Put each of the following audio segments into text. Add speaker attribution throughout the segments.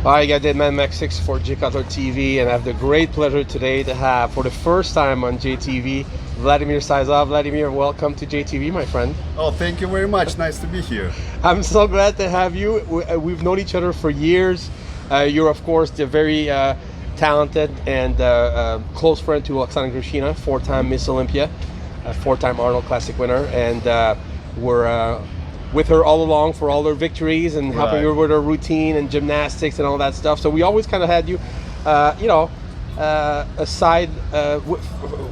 Speaker 1: Hi, I did Man Max 6 for J Cutler TV, and I have the great pleasure today to have, for the first time on JTV, Vladimir Sizov. Vladimir, welcome to JTV, my friend.
Speaker 2: Oh, thank you very much. Nice to be here.
Speaker 1: I'm so glad to have you. We've known each other for years. You're, of course, the very talented and close friend to Oksana Grishina, four-time Miss Olympia, four-time Arnold Classic winner, and we're with her all along for all her victories and helping her with her routine and gymnastics and all that stuff. So we always kind of had you, aside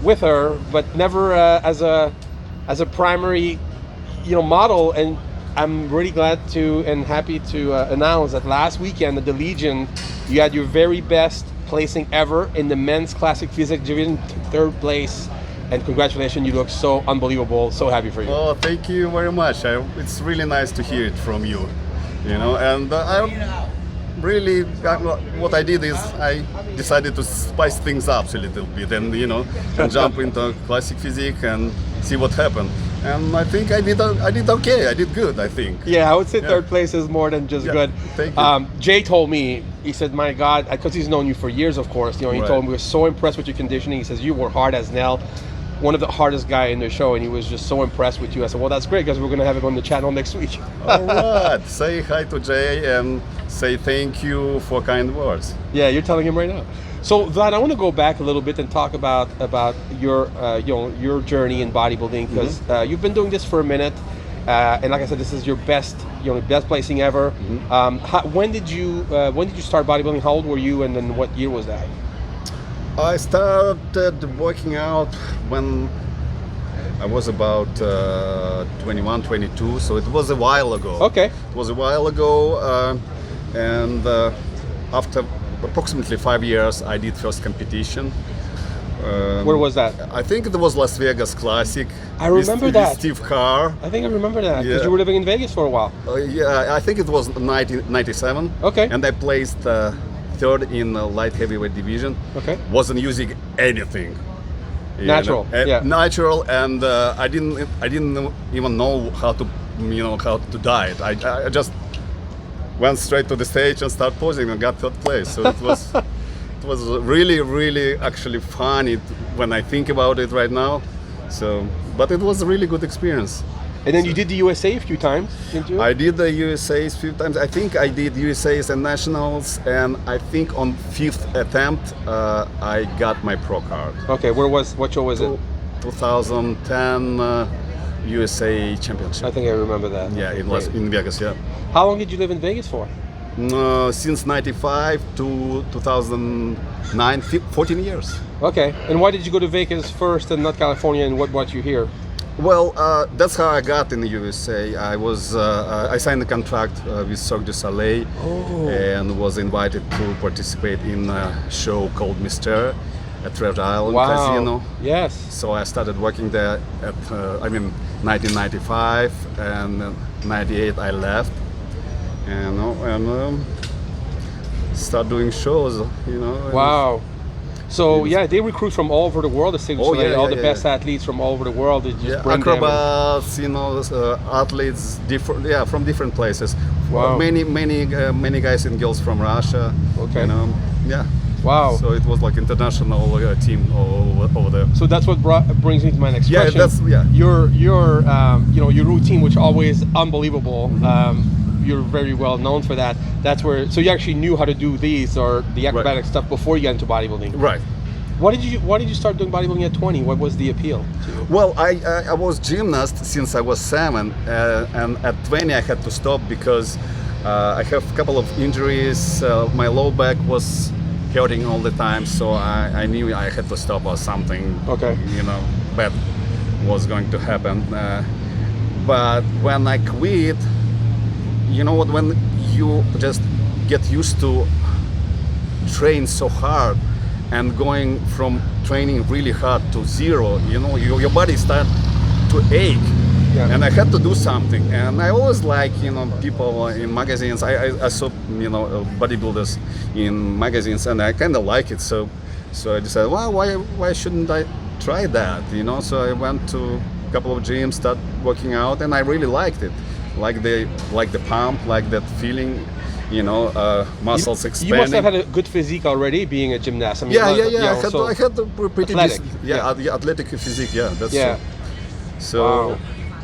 Speaker 1: with her, but never as a primary, model. And I'm really glad to and happy to announce that last weekend at the Legion, you had your very best placing ever in the men's classic physique division, third place. And congratulations, you look so unbelievable. So happy for you.
Speaker 2: Oh, thank you very much. It's really nice to hear it from you. And I really, what I did is I decided to spice things up a little bit and, and jump into classic physique and see what happened. And I think I did okay. I did good, I think.
Speaker 1: Yeah, I would say third place is more than just good.
Speaker 2: Thank you.
Speaker 1: Jay told me, he said, my God, because he's known you for years, of course. He told me, we were so impressed with your conditioning. He says, you were hard as nail. One of the hardest guy in the show, and he was just so impressed with you. I said, well, that's great, because we're going to have him on the channel next week.
Speaker 2: All right. Say hi to Jay and say thank you for kind words.
Speaker 1: Yeah, you're telling him right now. So, Vlad, I want to go back a little bit and talk about your your journey in bodybuilding, because you've been doing this for a minute, and like I said, this is your best best placing ever. When did you start bodybuilding? How old were you, and then what year was that?
Speaker 2: I started working out when I was about 21, 22, so it was a while ago.
Speaker 1: Okay.
Speaker 2: It was a while ago, and after approximately 5 years, I did first competition.
Speaker 1: Where was that?
Speaker 2: I think it was Las Vegas Classic.
Speaker 1: I remember that.
Speaker 2: With Steve Carr.
Speaker 1: I think I remember that, because you were living in Vegas for a while.
Speaker 2: Yeah, I think it was 1997.
Speaker 1: Okay.
Speaker 2: And I placed third in the light heavyweight division.
Speaker 1: Okay.
Speaker 2: Wasn't using anything.
Speaker 1: Natural.
Speaker 2: Natural, and I didn't even know how to diet. I just went straight to the stage and started posing and got third place. So it was it was really, really actually funny when I think about it right now. So, but it was a really good experience.
Speaker 1: And then you did the USA a few times, didn't you?
Speaker 2: I did the USA's a few times. I think I did USA's and nationals, and I think on 5th attempt I got my pro card.
Speaker 1: Okay, what show was it?
Speaker 2: 2010 USA Championship.
Speaker 1: I think I remember that.
Speaker 2: Yeah, it was in Vegas. Yeah.
Speaker 1: How long did you live in Vegas for?
Speaker 2: Since '95 to 2009, 14 years.
Speaker 1: Okay, and why did you go to Vegas first and not California, and what brought you here?
Speaker 2: Well, that's how I got in the USA. I signed a contract with Cirque Du Soleil and was invited to participate in a show called Mystère at Treasure Island Casino.
Speaker 1: Yes.
Speaker 2: So I started working there at 1995, and 98 I left, and start doing shows.
Speaker 1: Wow. So yeah, they recruit from all over the world. All the best athletes from all over the world. They just bring
Speaker 2: acrobats, athletes, from different places.
Speaker 1: Wow.
Speaker 2: Many guys and girls from Russia.
Speaker 1: Okay.
Speaker 2: Wow. So it was like international team over there.
Speaker 1: So that's what brings me to my next question.
Speaker 2: Your
Speaker 1: your routine, which always unbelievable. You're very well known for that. That's where. So you actually knew how to do these or the acrobatic stuff before you got into bodybuilding.
Speaker 2: Right.
Speaker 1: Why did you start doing bodybuilding at 20? What was the appeal to you?
Speaker 2: Well, I was gymnast since I was 7, and at 20 I had to stop because I have a couple of injuries. My low back was hurting all the time, so I knew I had to stop or something.
Speaker 1: Okay.
Speaker 2: Bad was going to happen. But when I quit, when you just get used to train so hard and going from training really hard to zero, your body starts to ache. Yeah. And I had to do something. And I always like, people in magazines. I saw, bodybuilders in magazines, and I kind of like it. So I decided, well, why shouldn't I try that? So I went to a couple of gyms, started working out, and I really liked it. Like the pump, like that feeling, muscles
Speaker 1: You
Speaker 2: expanding.
Speaker 1: must have had a good physique already, being a gymnast. I mean,
Speaker 2: Yeah. I had a pretty
Speaker 1: athletic,
Speaker 2: decent, athletic physique. Yeah, that's
Speaker 1: yeah.
Speaker 2: true. So.
Speaker 1: Wow.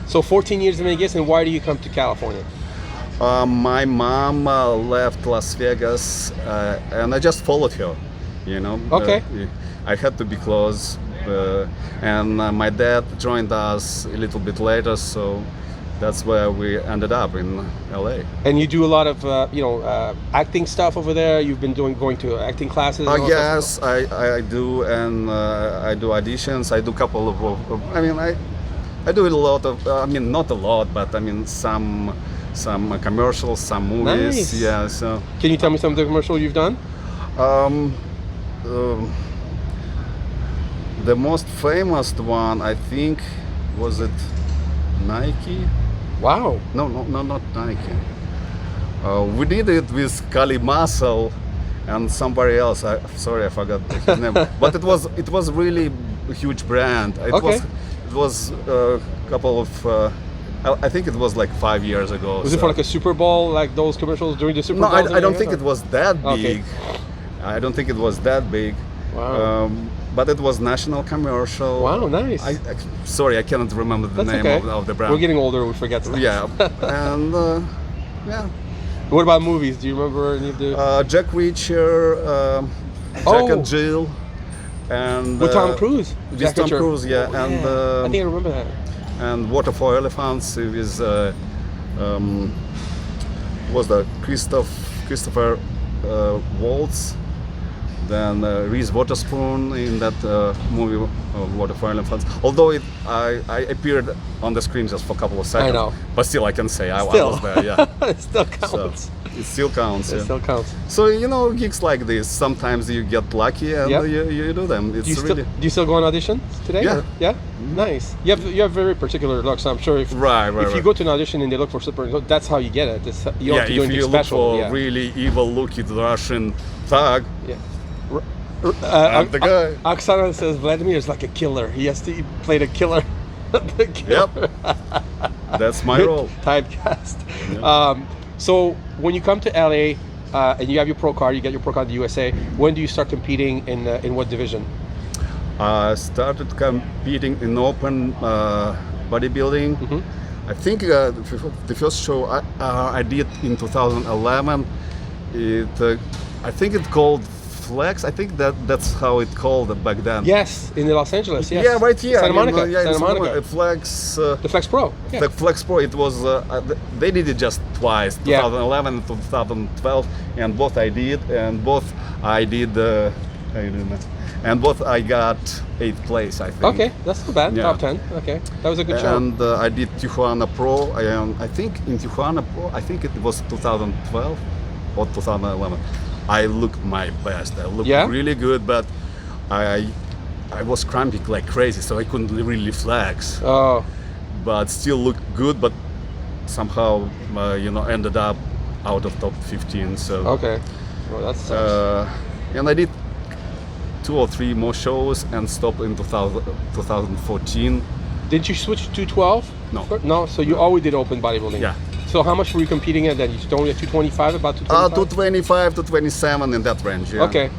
Speaker 1: So 14 years in Vegas, and why do you come to California?
Speaker 2: My mom left Las Vegas, and I just followed her.
Speaker 1: Okay.
Speaker 2: I had to be close, and my dad joined us a little bit later, so that's where we ended up in LA.
Speaker 1: And you do a lot of acting stuff over there. You've been going to acting classes. And all
Speaker 2: Yes, I do, and I do auditions. I do a couple of. I do a lot of. Not a lot, but some commercials, some movies.
Speaker 1: Nice.
Speaker 2: Yeah. So.
Speaker 1: Can you tell me some of the commercials you've done?
Speaker 2: The most famous one, I think, was it Nike?
Speaker 1: Wow.
Speaker 2: No, not Nike. We did it with Kali Muscle and somebody else. Sorry, I forgot his name. But it was really a huge brand.
Speaker 1: Okay.
Speaker 2: It was a couple of. I think it was like 5 years ago.
Speaker 1: Was it for like a Super Bowl, like those commercials during the Super
Speaker 2: No,
Speaker 1: Bowl?
Speaker 2: I don't think it was that big.
Speaker 1: Okay.
Speaker 2: I don't think it was that big.
Speaker 1: Wow.
Speaker 2: But it was national commercial.
Speaker 1: Wow, nice.
Speaker 2: Sorry, I cannot remember the
Speaker 1: That's
Speaker 2: name
Speaker 1: okay.
Speaker 2: of the brand.
Speaker 1: We're getting older, we forget stuff.
Speaker 2: Yeah, and yeah.
Speaker 1: What about movies? Do you remember any of the...
Speaker 2: Jack Reacher, Jack and Jill, and
Speaker 1: with Tom Cruise?
Speaker 2: With
Speaker 1: Jack
Speaker 2: Tom
Speaker 1: Reacher.
Speaker 2: Cruise, yeah,
Speaker 1: Oh,
Speaker 2: and
Speaker 1: I think I remember that.
Speaker 2: and Water for Elephants with was the Christopher Waltz. Then Reese Witherspoon in that movie Water for Elephants. Although I appeared on the screen just for a couple of seconds.
Speaker 1: I know.
Speaker 2: But still I can say I
Speaker 1: Still.
Speaker 2: was there, yeah.
Speaker 1: It still counts.
Speaker 2: So, it still counts.
Speaker 1: It
Speaker 2: Yeah.
Speaker 1: still counts.
Speaker 2: So gigs like this, sometimes you get lucky and
Speaker 1: Yep.
Speaker 2: you do them. It's
Speaker 1: Do you still go on auditions today?
Speaker 2: Yeah.
Speaker 1: or- Yeah? Nice. You have very particular looks. I'm sure if
Speaker 2: Right.
Speaker 1: if you go to an audition and they look for super, that's how you get it. You don't have to do
Speaker 2: if
Speaker 1: anything
Speaker 2: you look
Speaker 1: special.
Speaker 2: for
Speaker 1: Yeah.
Speaker 2: really evil-looking Russian thug,
Speaker 1: Yeah.
Speaker 2: I'm the guy.
Speaker 1: Oksana says Vladimir is like a killer. He played a killer. The killer.
Speaker 2: Yep. That's my role.
Speaker 1: Typecast.
Speaker 2: Yeah.
Speaker 1: So when you come to LA and you have your pro card, you get your pro card in the USA. When do you start competing in what division?
Speaker 2: I started competing in open bodybuilding.
Speaker 1: Mm-hmm.
Speaker 2: I think the first show I did in 2011. I think it called Flex. I think that's how it called back then.
Speaker 1: Yes, in Los Angeles. Yes.
Speaker 2: Yeah, right here.
Speaker 1: Santa Monica.
Speaker 2: Yeah,
Speaker 1: Santa Monica.
Speaker 2: Flex.
Speaker 1: The Flex Pro. Yeah.
Speaker 2: The Flex Pro. It was. They did it just twice,
Speaker 1: Yeah.
Speaker 2: 2011 and 2012, and both I did, and both I did. How you doing, man? And both I got 8th place, I think.
Speaker 1: Okay, that's not bad.
Speaker 2: Yeah.
Speaker 1: Top 10. Okay, that was a good show.
Speaker 2: And I did Tijuana Pro. I think in Tijuana Pro, I think it was 2012 or 2011. I looked my best. I looked really good, but I was cramping like crazy, so I couldn't really flex.
Speaker 1: Oh,
Speaker 2: But still looked good, but somehow ended up out of top 15. So
Speaker 1: okay. Well, that's
Speaker 2: and I did 2 or 3 more shows and stopped in 2014.
Speaker 1: Didn't you switch to 12?
Speaker 2: No.
Speaker 1: No. So you always did open bodybuilding.
Speaker 2: Yeah.
Speaker 1: So how much were you competing at then? You only at 225, about 225?
Speaker 2: 225 to 27 in that range. Yeah.
Speaker 1: Okay.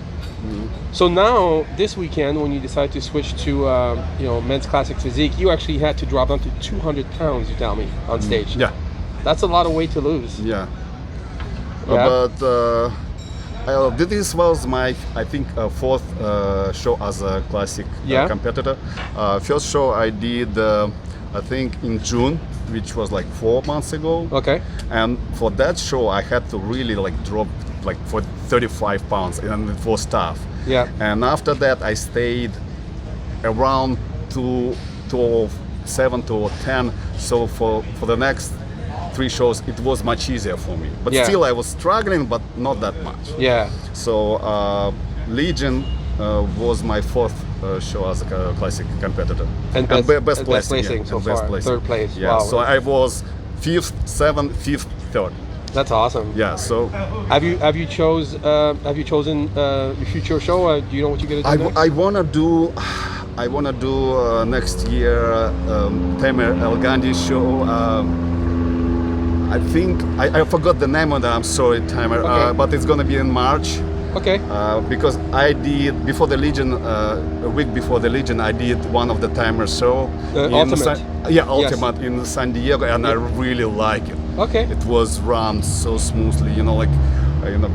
Speaker 1: So now this weekend, when you decide to switch to men's classic physique, you actually had to drop down to 200 pounds. You tell me on stage.
Speaker 2: Yeah.
Speaker 1: That's a lot of weight to lose.
Speaker 2: Yeah.
Speaker 1: Yeah.
Speaker 2: This was my, I think, 4th show as a classic competitor. First show I did, I think, in June, which was like 4 months ago.
Speaker 1: Okay.
Speaker 2: And for that show, I had to really drop for 35 pounds, and it was tough.
Speaker 1: Yeah.
Speaker 2: And after that, I stayed around 207 to 10. So for the next 3 shows, it was much easier for me. But still, I was struggling, but not that much.
Speaker 1: Yeah.
Speaker 2: So Legion was my 4th show as a classic competitor.
Speaker 1: And best placing so far.
Speaker 2: Placing.
Speaker 1: 3rd place.
Speaker 2: Yeah.
Speaker 1: Wow.
Speaker 2: So I was 5th, 7th, 5th, 3rd.
Speaker 1: That's awesome.
Speaker 2: Yeah. So
Speaker 1: have you chosen your future show? Do you know what you're gonna do next?
Speaker 2: I wanna do next year Tamer El Gandhi show. I think I forgot the name of the. I'm sorry, timer.
Speaker 1: Okay.
Speaker 2: But it's gonna be in March.
Speaker 1: Okay.
Speaker 2: Because I did before the Legion, a week before the Legion, I did one of the timer show.
Speaker 1: Ultimate.
Speaker 2: Ultimate in San Diego, and I really like it.
Speaker 1: Okay.
Speaker 2: It was run so smoothly,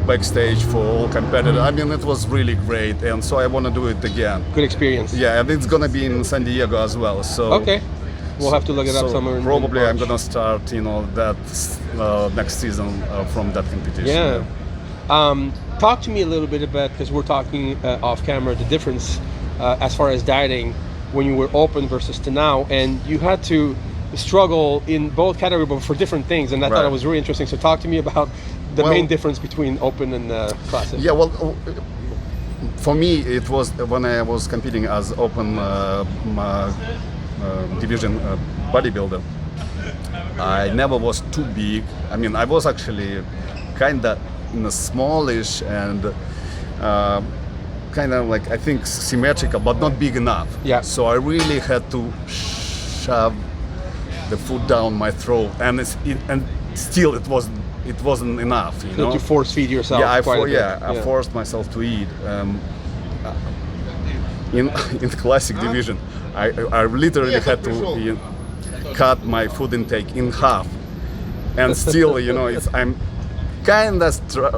Speaker 2: backstage for all competitors. I mean, it was really great, and so I want to do it again.
Speaker 1: Good experience.
Speaker 2: Yeah, and it's gonna be in San Diego as well. So
Speaker 1: okay. We'll have to look it up somewhere.
Speaker 2: Probably
Speaker 1: in
Speaker 2: I'm gonna start, that next season from that competition.
Speaker 1: Yeah. Talk to me a little bit about, because we're talking off camera, the difference as far as dieting when you were open versus to now, and you had to struggle in both categories, but for different things, and I thought it was really interesting. So talk to me about the main difference between open and classic.
Speaker 2: Yeah, well, for me it was when I was competing as open division bodybuilder. I never was too big. I mean, I was actually kind of smallish and kind of like, I think, symmetrical, but not big enough.
Speaker 1: Yeah.
Speaker 2: So I really had to shove the food down my throat, and still it wasn't enough.
Speaker 1: To force feed yourself.
Speaker 2: Yeah, I forced myself to eat. In the classic division, I literally had to cut my food intake in half, and still, I'm kind of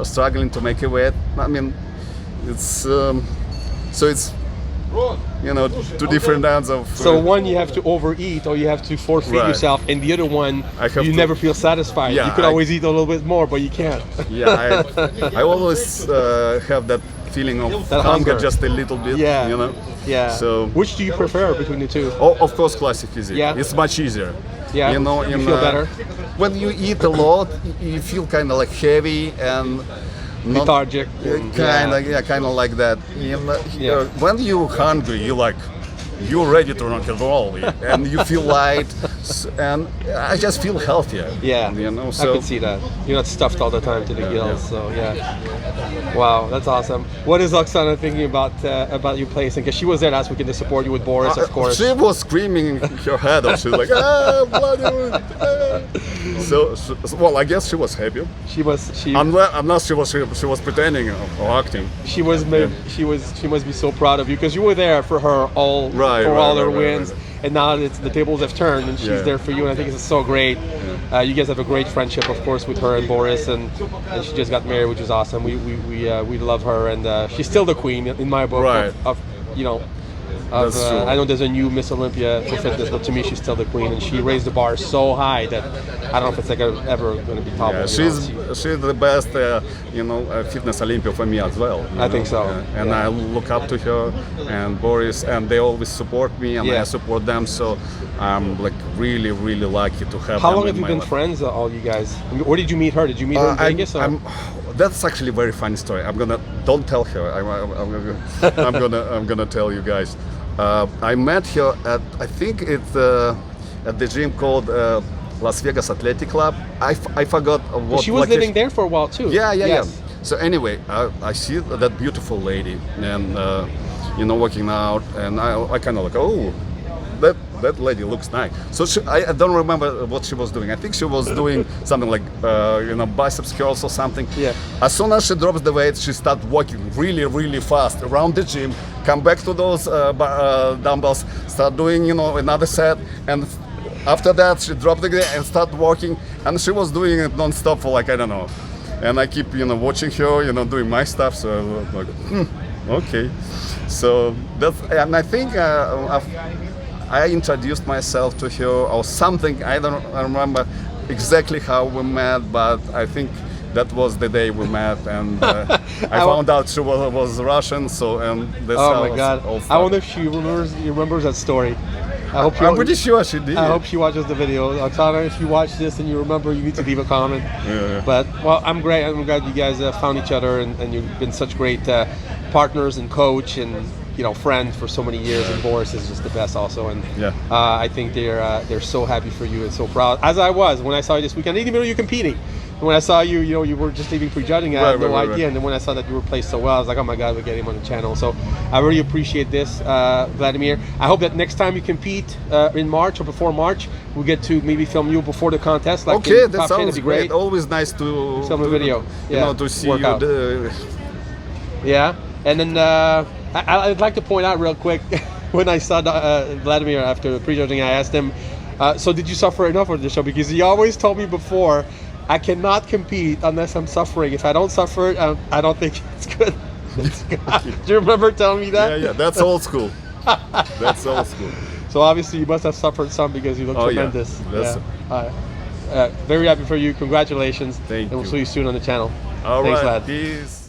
Speaker 2: struggling to make a weight. I mean, it's so it's two different ends of.
Speaker 1: So one, you have to overeat, or you have to force feed yourself, and the other one, you never feel satisfied.
Speaker 2: Yeah,
Speaker 1: you could always eat a little bit more, but you can't.
Speaker 2: Yeah, I always have that feeling of hunger just a little bit.
Speaker 1: Yeah. Yeah.
Speaker 2: So
Speaker 1: which do you prefer between the two?
Speaker 2: Oh, of course, classic physique.
Speaker 1: Yeah.
Speaker 2: It's much easier.
Speaker 1: Yeah. You feel better.
Speaker 2: When you eat a lot, you feel kind of like heavy and
Speaker 1: lethargic.
Speaker 2: Kind of like that. When you're hungry, you're ready to rock and roll, and you feel light, and I just feel healthier.
Speaker 1: Yeah,
Speaker 2: So
Speaker 1: I can see that. You're not stuffed all the time to the gills, so yeah. Wow, that's awesome. What is Oksana thinking about your placing? Because she was there last weekend to support you with Boris, of course.
Speaker 2: She was screaming her head off. She's like, Vladimir. So, well, I guess she was happy. Unless she was pretending or acting. She
Speaker 1: must be so proud of you, because you were there for her all her wins, and now the tables have turned, and she's there for you, and I think it's so great. You guys have a great friendship, of course, with her and Boris, and she just got married, which is awesome. We love her, and she's still the queen in my book I know there's a new Miss Olympia for fitness, but to me she's still the queen, and she raised the bar so high that I don't know if it's ever going to be toppled.
Speaker 2: Yeah, she's the best, fitness Olympia for me as well.
Speaker 1: I think so.
Speaker 2: And I look up to her and Boris, and they always support me, and I support them. So I'm really, really lucky to have.
Speaker 1: How long have you been friends, all you guys? Where did you meet her? Did you meet her in Vegas?
Speaker 2: That's actually a very funny story. Don't tell her. I'm gonna tell you guys. I met her at, I think it's at the gym called Las Vegas Athletic Club. I forgot what.
Speaker 1: She was living there for a while too.
Speaker 2: Yeah. So anyway, I see that beautiful lady, and working out, and I kind of like, oh, that lady looks nice. So I don't remember what she was doing. I think she was doing something like biceps curls or something.
Speaker 1: Yeah.
Speaker 2: As soon as she drops the weight, she starts walking really, really fast around the gym. Come back to those dumbbells. Start doing another set, and after that she dropped again and start walking. And she was doing it non-stop for like, I don't know. And I keep watching her, doing my stuff. So I was like, okay. So and I think I introduced myself to her or something. I don't remember exactly how we met, but I think that was the day we met, and I found out she was Russian. So that's
Speaker 1: oh my God! I wonder if she remembers that story. I'm
Speaker 2: pretty sure she did.
Speaker 1: I hope she watches the video. Oksana, if you watch this and you remember, you need to leave a comment.
Speaker 2: Yeah.
Speaker 1: But I'm great. I'm glad you guys found each other, and you've been such great partners and coach and friend for so many years. And Boris is just the best also. And I think they're so happy for you and so proud, as I was when I saw you this weekend. I didn't even know you were competing. when I saw you, you were just leaving prejudging. I had no idea.
Speaker 2: Right.
Speaker 1: And then when I saw that you were placed so well, I was like, oh my God, we're getting him on the channel. So I really appreciate this, Vladimir. I hope that next time you compete in March or before March, we get to maybe film you before the contest. Like
Speaker 2: okay, that
Speaker 1: Top 10,
Speaker 2: sounds
Speaker 1: that'd be great.
Speaker 2: Always nice to
Speaker 1: film a video.
Speaker 2: to see
Speaker 1: workout.
Speaker 2: you.
Speaker 1: Yeah, and then I'd like to point out real quick, when I saw Vladimir after the prejudging, I asked him, so did you suffer enough for the show? Because he always told me before, I cannot compete unless I'm suffering. If I don't suffer, I don't think it's good. Do you remember telling me that?
Speaker 2: Yeah, that's old school. That's old school.
Speaker 1: So obviously you must have suffered some because you look tremendous.
Speaker 2: Yeah.
Speaker 1: Very happy for you. Congratulations.
Speaker 2: Thank
Speaker 1: and we'll
Speaker 2: you.
Speaker 1: see you soon on the channel.
Speaker 2: All
Speaker 1: Thanks,
Speaker 2: right.
Speaker 1: Vlad.
Speaker 2: Peace.